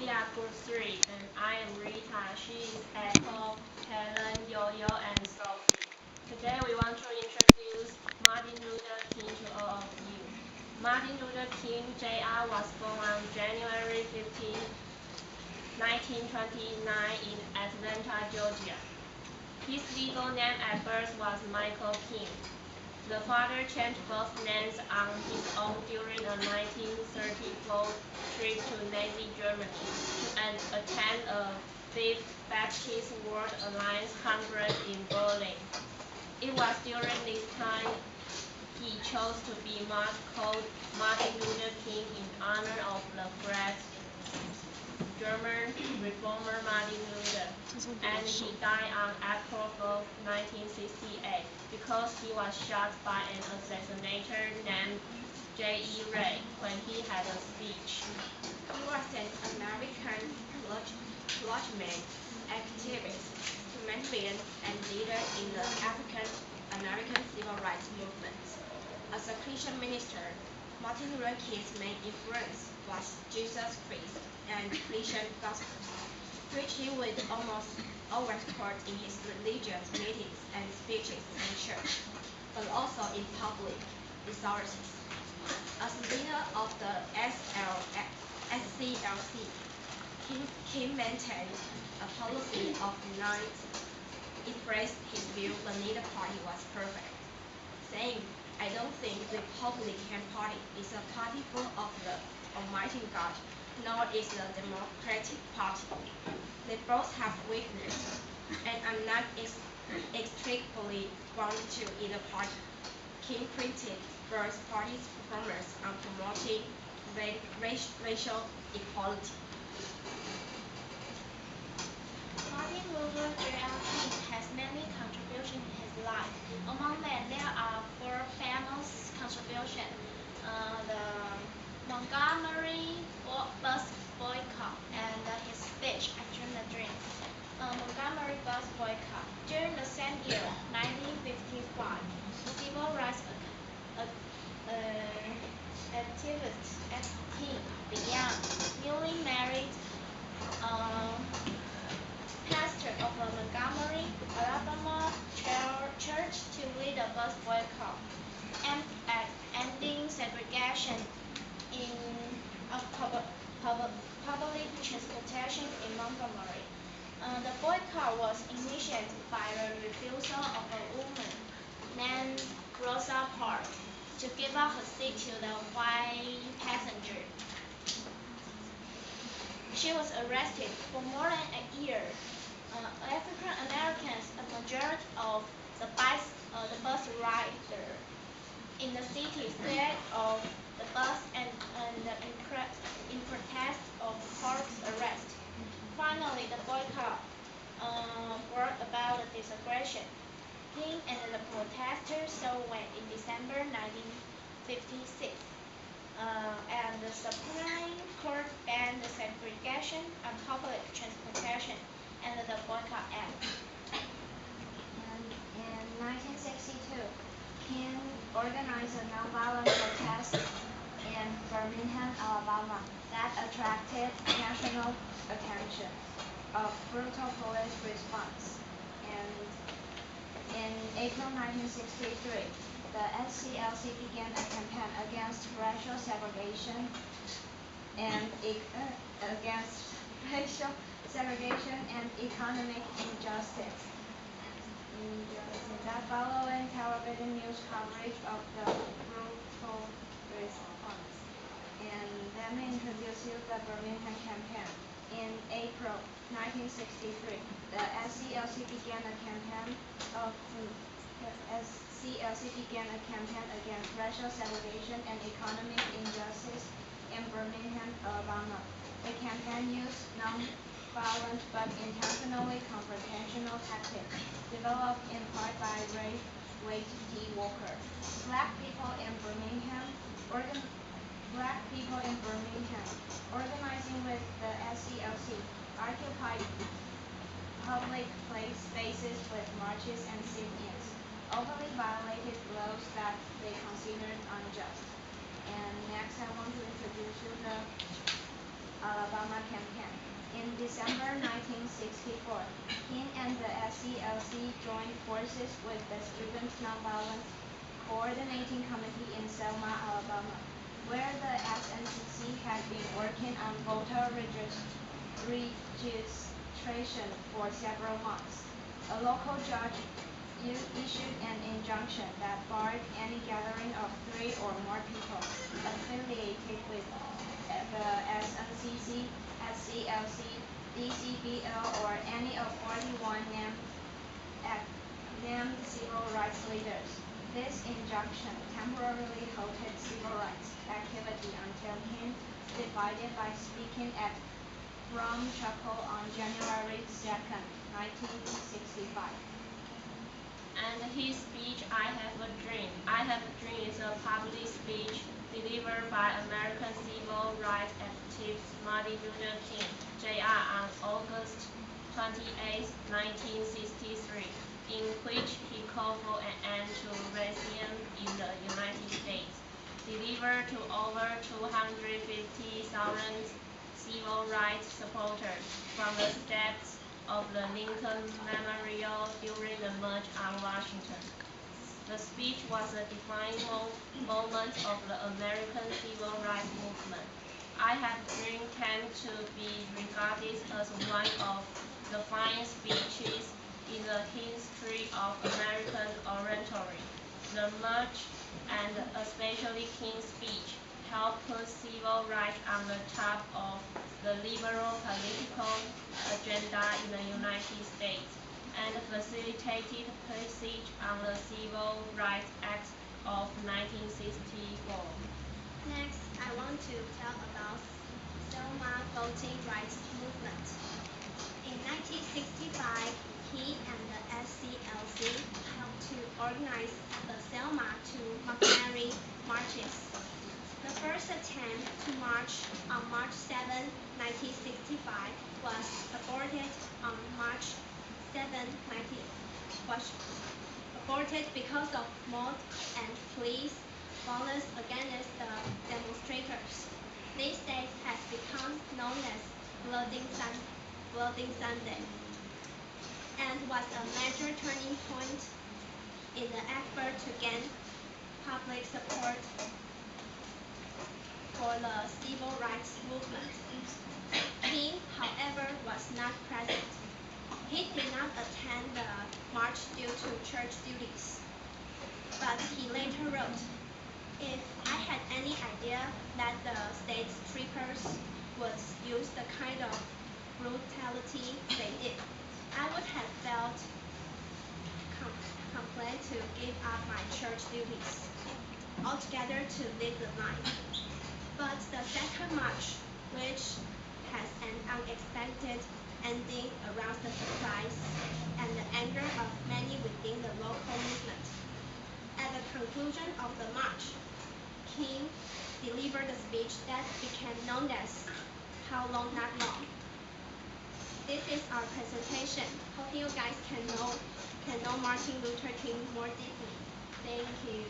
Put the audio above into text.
Media Group 3, and I am Rita. She is Echo, Helen, Yo-Yo, and Sophie. Today we want to introduce Martin Luther King to all of you. Martin Luther King Jr. was born on January 15, 1929 in Atlanta, Georgia. His legal name at birth was Michael King. The father changed both names on his own during a 1934 trip to Nazi Germany to attend a Fifth Baptist World Alliance Congress in Berlin. It was during this time he chose to be called Martin Luther King in honor of the great German reformer Martin Luther, and he died on April 4, 1968, because he was shot by an assassinator named J.E. Ray when he had a speech. He was an American clergyman, activist, humanitarian, and leader in the African American civil rights movement. As a Christian minister, Martin Luther King's main influence was Jesus Christ and Christian gospels, which he would almost always quote in his religious meetings and speeches in church, but also in public resources. As leader of the SCLC, King maintained a policy of uniting. He praised his view that neither party was perfect, saying, "I don't think the Republican Party is a party full of the Almighty God, nor is the Democratic Party. They both have weaknesses, and I'm not inextricably bound to either party." King critiqued both parties' performance on promoting racial equality. Martin Luther King has many contributions in his life. Among them, there are four famous contributions. The Montgomery bus boycott and his speech, Action the Dream. Montgomery bus boycott. During the same year, 1955, the civil rights activist King began. Newly married pastor of a Montgomery, Alabama church to lead a bus boycott aimed at ending segregation in public transportation in Montgomery. The boycott was initiated by the refusal of a woman named Rosa Parks to give up her seat to the white passenger. She was arrested for more than a year. African Americans, a majority of the bus rider in the city, fled off the bus and in protest of Park's arrest. Finally, the boycott brought about a disaggregation. King and the protesters saw when in December 1956, and the Supreme Court banned the segregation on public transportation and the Boycott Act. And in 1962, King organized a nonviolent protest in Birmingham, Alabama that attracted national attention. A brutal police response. And in April 1963, the SCLC began a campaign against racial segregation and economic injustice. That following television news coverage of the brutal response. And let me introduce you the Birmingham campaign. In April 1963, the SCLC began a campaign against racial segregation and economic injustice in Birmingham, Alabama. The campaign used non-violent but intentionally confrontational tactics, developed in part by Ray Wade D. Walker. Black people in Birmingham, organizing with the SCLC, occupied public spaces with marches and sit-ins, openly violated laws that they considered unjust. And next, I want to introduce you the Alabama campaign. In December 1964, King and the SCLC joined forces with the Student Nonviolent Coordinating Committee in Selma, Alabama, where the SNCC had been working on voter registration for several months. A local judge issued an injunction that barred any gathering of 3 or more people affiliated with the SNCC, SCLC, DCBL, or any of 41 named civil rights leaders. This injunction temporarily halted civil rights activity until King divided by speaking at Brum Chapel on January 2nd, 1965. And his speech, I Have a Dream. I Have a Dream is a public speech delivered by American civil rights activist Martin Luther King, Jr. on August 28, 1963, in which he called for an end to racism in the United States. Delivered to over 250,000 civil rights supporters from the steps of the Lincoln Memorial during the March on Washington. The speech was a defining moment of the American civil rights movement. I Have a Dream came to be regarded as one of the finest speeches in the history of American oratory. The march, and especially King's speech, helped put civil rights on the top of the liberal political agenda in the United States, and facilitated passage on the Civil Rights Act of 1964. Next, I want to tell about Selma voting rights movement. In 1965, he and the SCLC helped to organize the Selma to Montgomery marches. The first attempt to march on March 7, 1965 was aborted on March 7, 19 was aborted because of mob and police violence against the demonstrators. This date has become known as Bloody Sunday, and was a major turning point in the effort to gain public support for the civil rights movement. King, however, was not present. He did not attend the march due to church duties, but he later wrote, "If I had any idea that the state troopers would use the kind of brutality they did, I would have felt compelled to give up my church duties altogether to lead the line." But the second march, which has an unexpected ending, aroused the surprise and the anger of many within the local movement. At the conclusion of the march, King delivered a speech that became known as "How Long Not Long." This is our presentation. Hope you guys can know Martin Luther King more deeply. Thank you.